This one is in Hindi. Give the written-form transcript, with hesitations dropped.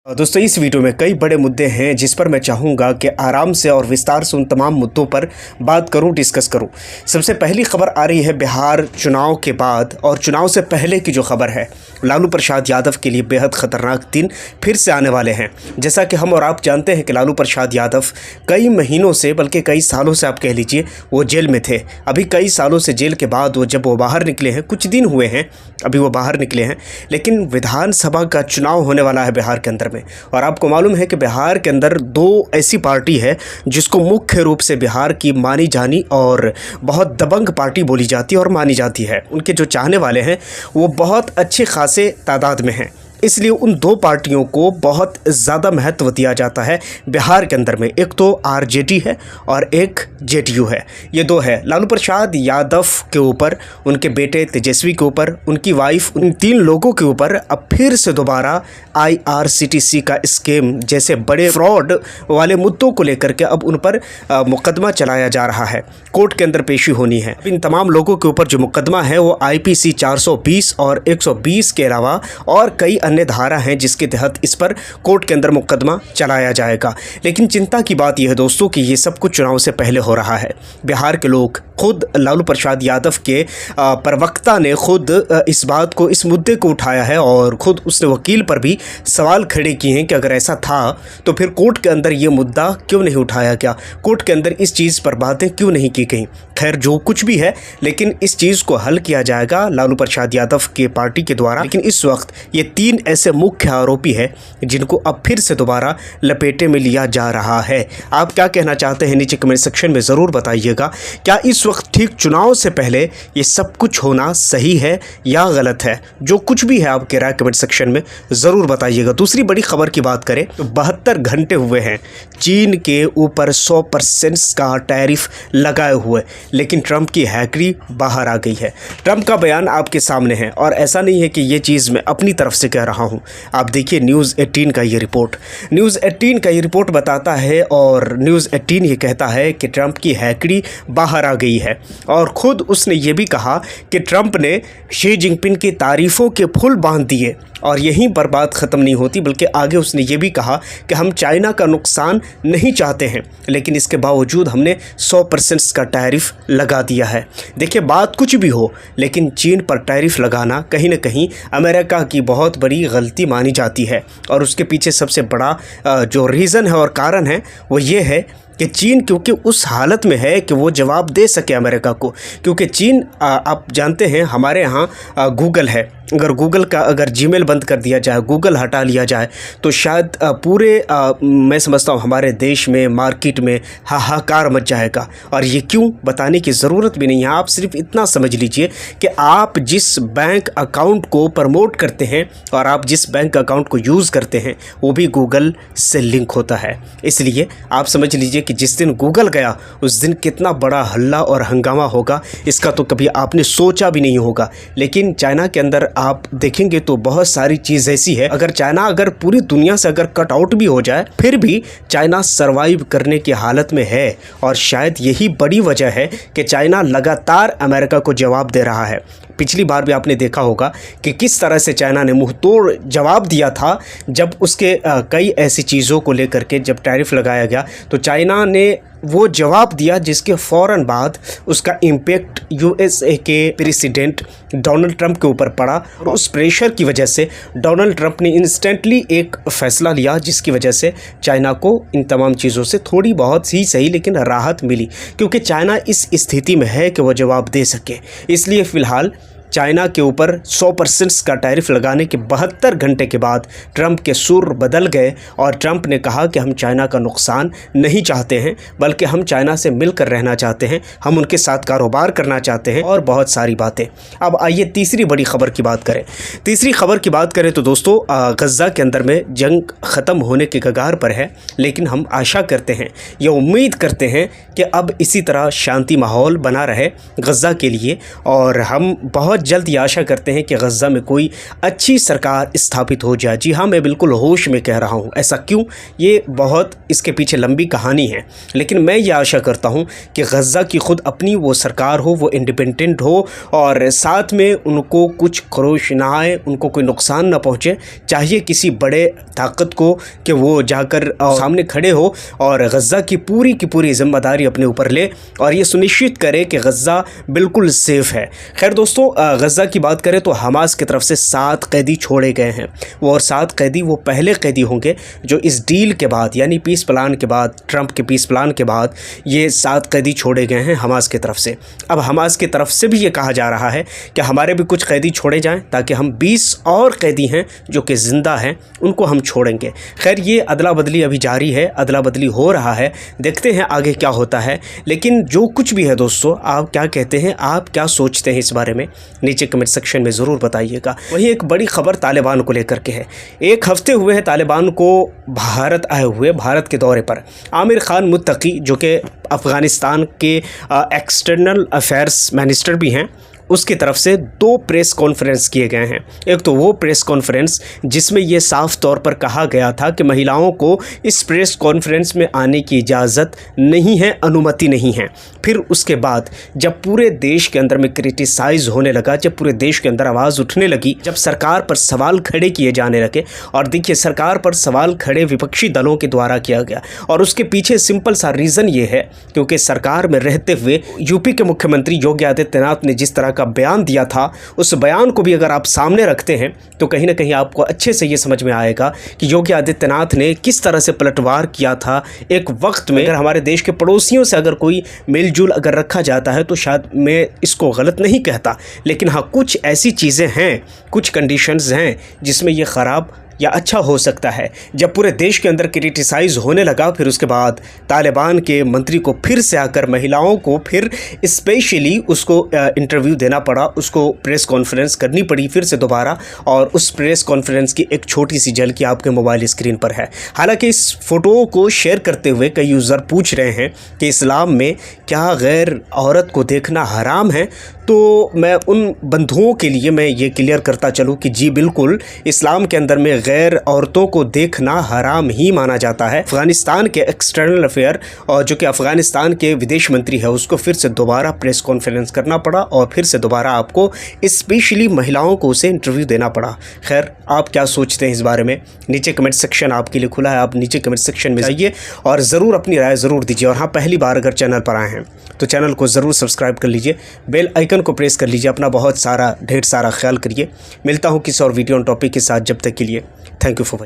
दोस्तों इस वीडियो में कई बड़े मुद्दे हैं जिस पर मैं चाहूँगा कि आराम से और विस्तार से उन तमाम मुद्दों पर बात करूं, डिस्कस करूं। सबसे पहली खबर आ रही है बिहार चुनाव के बाद और चुनाव से पहले की जो खबर है। लालू प्रसाद यादव के लिए बेहद ख़तरनाक दिन फिर से आने वाले हैं। जैसा कि हम और आप जानते हैं कि लालू प्रसाद यादव कई महीनों से बल्कि कई सालों से आप कह लीजिए वो जेल में थे। अभी कई सालों से जेल के बाद जब वो बाहर निकले हैं, कुछ दिन हुए हैं अभी वो बाहर निकले हैं, लेकिन विधानसभा का चुनाव होने वाला है बिहार के अंदर में। और आपको मालूम है कि बिहार के अंदर दो ऐसी पार्टी है जिसको मुख्य रूप से बिहार की मानी जानी और बहुत दबंग पार्टी बोली जाती है और मानी जाती है। उनके जो चाहने वाले हैं वो बहुत अच्छे खासे तादाद में हैं, इसलिए उन दो पार्टियों को बहुत ज़्यादा महत्व दिया जाता है बिहार के अंदर में। एक तो आरजेडी है और एक जेडीयू है। ये दो है। लालू प्रसाद यादव के ऊपर, उनके बेटे तेजस्वी के ऊपर, उनकी वाइफ, उन तीन लोगों के ऊपर अब फिर से दोबारा IRCTC का स्कैम जैसे बड़े फ्रॉड वाले मुद्दों को लेकर के अब उन पर मुकदमा चलाया जा रहा है। कोर्ट के अंदर पेशी होनी है। इन तमाम लोगों के ऊपर जो मुकदमा है वो IPC 420 और 120 के अलावा और कई अन्य धारा हैं जिसके तहत इस पर कोर्ट के अंदर मुकदमा चलाया जाएगा। लेकिन चिंता की बात यह है दोस्तों कि ये सब कुछ चुनाव से पहले हो रहा है। बिहार के लोग, खुद लालू प्रसाद यादव के प्रवक्ता ने खुद इस बात को, इस मुद्दे को उठाया है और खुद उसने वकील पर भी सवाल खड़े किए हैं कि अगर ऐसा था तो फिर कोर्ट के अंदर ये मुद्दा क्यों नहीं उठाया गया, कोर्ट के अंदर इस चीज़ पर बातें क्यों नहीं की गई। खैर जो कुछ भी है, लेकिन इस चीज़ को हल किया जाएगा लालू प्रसाद यादव के पार्टी के द्वारा। लेकिन इस वक्त ये तीन ऐसे मुख्य आरोपी हैं जिनको अब फिर से दोबारा लपेटे में लिया जा रहा है। आप क्या कहना चाहते हैं नीचे कमेंट सेक्शन में ज़रूर बताइएगा। क्या इस वक्त ठीक चुनाव से पहले ये सब कुछ होना सही है या गलत है? जो कुछ भी है आपके राय कमेंट सेक्शन में ज़रूर बताइएगा। दूसरी बड़ी खबर की बात करें तो 72 घंटे हुए हैं चीन के ऊपर 100% का टैरिफ लगाए हुए, लेकिन ट्रंप की हैकरी बाहर आ गई है। ट्रंप का बयान आपके सामने है और ऐसा नहीं है कि ये चीज़ मैं अपनी तरफ से कह रहा हूं। आप देखिए न्यूज़ 18 का ये रिपोर्ट, न्यूज़ 18 का ये रिपोर्ट बताता है और न्यूज़ 18 ये कहता है कि ट्रंप की हैकरी बाहर आ गई है। और ख़ुद उसने ये भी कहा कि ट्रंप ने शी जिनपिंग की तारीफ़ों के फूल बांध दिए और यहीं पर बात ख़त्म नहीं होती, बल्कि आगे उसने ये भी कहा कि हम चाइना का नुकसान नहीं चाहते हैं, लेकिन इसके बावजूद हमने 100% का टैरिफ लगा दिया है। देखिए बात कुछ भी हो, लेकिन चीन पर टैरिफ लगाना कहीं ना कहीं अमेरिका की बहुत बड़ी गलती मानी जाती है। और उसके पीछे सबसे बड़ा जो रीज़न है और कारण है वो ये है कि चीन क्योंकि उस हालत में है कि वो जवाब दे सके अमेरिका को। क्योंकि चीन, आप जानते हैं हमारे यहाँ गूगल है, अगर गूगल का जीमेल बंद कर दिया जाए, गूगल हटा लिया जाए तो शायद पूरे मैं समझता हूँ हमारे देश में, मार्केट में हाहाकार मच जाएगा। और ये क्यों, बताने की ज़रूरत भी नहीं है। आप सिर्फ इतना समझ लीजिए कि आप जिस बैंक अकाउंट को प्रमोट करते हैं और आप जिस बैंक अकाउंट को यूज़ करते हैं वो भी गूगल से लिंक होता है। इसलिए आप समझ लीजिए कि जिस दिन गूगल गया उस दिन कितना बड़ा हल्ला और हंगामा होगा, इसका तो कभी आपने सोचा भी नहीं होगा। लेकिन चाइना के अंदर आप देखेंगे तो बहुत सारी चीज़ ऐसी है, अगर पूरी दुनिया से कट आउट भी हो जाए फिर भी चाइना सरवाइव करने की हालत में है। और शायद यही बड़ी वजह है कि चाइना लगातार अमेरिका को जवाब दे रहा है। पिछली बार भी आपने देखा होगा कि किस तरह से चाइना ने मुंह तोड़ जवाब दिया था जब उसके कई ऐसी चीज़ों को लेकर के जब टैरिफ लगाया गया तो चाइना ने वो जवाब दिया जिसके फ़ौरन बाद उसका इम्पैक्ट USA के प्रेसिडेंट डोनाल्ड ट्रंप के ऊपर पड़ा। और उस प्रेशर की वजह से डोनाल्ड ट्रंप ने इंस्टेंटली एक फ़ैसला लिया जिसकी वजह से चाइना को इन तमाम चीज़ों से थोड़ी बहुत ही सही लेकिन राहत मिली, क्योंकि चाइना इस स्थिति में है कि वो जवाब दे सके। इसलिए फ़िलहाल चाइना के ऊपर 100% का टैरिफ लगाने के 72 घंटे के बाद ट्रंप के सुर बदल गए और ट्रंप ने कहा कि हम चाइना का नुकसान नहीं चाहते हैं, बल्कि हम चाइना से मिलकर रहना चाहते हैं, हम उनके साथ कारोबार करना चाहते हैं और बहुत सारी बातें। अब आइए तीसरी बड़ी खबर की बात करें। तीसरी खबर की बात करें तो दोस्तों गज़ा के अंदर में जंग ख़त्म होने के कगार पर है, लेकिन हम आशा करते हैं या उम्मीद करते हैं कि अब इसी तरह शांति माहौल बना रहे गज़ा के लिए और हम बहुत बहुत जल्द ये आशा करते हैं कि गज़ा में कोई अच्छी सरकार स्थापित हो जाए। जी हाँ, मैं बिल्कुल होश में कह रहा हूँ। ऐसा क्यों, ये बहुत इसके पीछे लंबी कहानी है, लेकिन मैं ये आशा करता हूँ कि गज़ा की ख़ुद अपनी वो सरकार हो, वो इंडिपेंडेंट हो और साथ में उनको कुछ खरोश ना आए, उनको कोई नुकसान ना पहुँचे। चाहिए किसी बड़े ताकत को कि वो जाकर सामने खड़े हो और गज़ा की पूरी ज़िम्मेदारी अपने ऊपर ले और ये सुनिश्चित करे कि गज़ा बिल्कुल सेफ़ है। खैर दोस्तों, गज़ा की बात करें तो हमास की तरफ से 7 कैदी छोड़े गए हैं। वो और 7 कैदी वो पहले कैदी होंगे जो इस डील के बाद, यानी पीस प्लान के बाद, ट्रंप के पीस प्लान के बाद ये 7 कैदी छोड़े गए हैं हमास की तरफ से। अब हमास की तरफ से भी ये कहा जा रहा है कि हमारे भी कुछ कैदी छोड़े जाएं ताकि हम 20 और कैदी हैं जो कि ज़िंदा हैं उनको हम छोड़ेंगे। खैर ये अदला बदली अभी जारी है, अदला बदली हो रहा है, देखते हैं आगे क्या होता है। लेकिन जो कुछ भी है दोस्तों, आप क्या कहते हैं, आप क्या सोचते हैं इस बारे में, नीचे कमेंट सेक्शन में ज़रूर बताइएगा। वहीं एक बड़ी खबर तालिबान को लेकर के है। 1 हफ्ते हुए हैं तालिबान को भारत आए हुए, भारत के दौरे पर। आमिर खान मुत्तकी जो कि अफ़गानिस्तान के एक्सटर्नल अफेयर्स मिनिस्टर भी हैं, उसकी तरफ से 2 प्रेस कॉन्फ्रेंस किए गए हैं। एक तो वो प्रेस कॉन्फ्रेंस जिसमें ये साफ तौर पर कहा गया था कि महिलाओं को इस प्रेस कॉन्फ्रेंस में आने की इजाज़त नहीं है, अनुमति नहीं है। फिर उसके बाद जब पूरे देश के अंदर में क्रिटिसाइज़ होने लगा, जब पूरे देश के अंदर आवाज़ उठने लगी, जब सरकार पर सवाल खड़े किए जाने लगे, और देखिए सरकार पर सवाल खड़े विपक्षी दलों के द्वारा किया गया और उसके पीछे सिंपल सा रीज़न ये है क्योंकि सरकार में रहते हुए यूपी के मुख्यमंत्री योगी आदित्यनाथ ने जिस तरह का बयान दिया था, उस बयान को भी अगर आप सामने रखते हैं तो कहीं ना कहीं आपको अच्छे से ये समझ में आएगा कि योगी आदित्यनाथ ने किस तरह से पलटवार किया था एक वक्त में। अगर हमारे देश के पड़ोसियों से अगर कोई मेलजोल अगर रखा जाता है तो शायद मैं इसको गलत नहीं कहता, लेकिन हाँ कुछ ऐसी चीज़ें हैं, कुछ कंडीशंस हैं जिसमें ये ख़राब या अच्छा हो सकता है। जब पूरे देश के अंदर क्रिटिसाइज़ होने लगा, फिर उसके बाद तालिबान के मंत्री को फिर से आकर महिलाओं को फिर स्पेशली उसको इंटरव्यू देना पड़ा, उसको प्रेस कॉन्फ्रेंस करनी पड़ी फिर से दोबारा, और उस प्रेस कॉन्फ्रेंस की एक छोटी सी झलकी आपके मोबाइल स्क्रीन पर है। हालांकि इस फ़ोटो को शेयर करते हुए कई यूज़र पूछ रहे हैं कि इस्लाम में क्या गैर औरत को देखना हराम है, तो मैं उन बंधुओं के लिए मैं ये क्लियर करता चलूँ कि जी बिल्कुल, इस्लाम के अंदर में गैर औरतों को देखना हराम ही माना जाता है। अफ़गानिस्तान के एक्सटर्नल अफेयर और जो कि अफ़गानिस्तान के विदेश मंत्री है, उसको फिर से दोबारा प्रेस कॉन्फ्रेंस करना पड़ा और फिर से दोबारा आपको स्पेशली महिलाओं को उसे इंटरव्यू देना पड़ा। खैर आप क्या सोचते हैं इस बारे में, नीचे कमेंट सेक्शन आपके लिए खुला है, आप नीचे कमेंट सेक्शन में जाइए और ज़रूर अपनी राय ज़रूर दीजिए। और हाँ, पहली बार अगर चैनल पर आए हैं तो चैनल को ज़रूर सब्सक्राइब कर लीजिए, बेल आइकन को प्रेस कर लीजिए। अपना बहुत सारा ढेर सारा ख्याल करिए। मिलता हूँ किसी और वीडियो टॉपिक के साथ, जब तक के लिए थैंक यू फॉर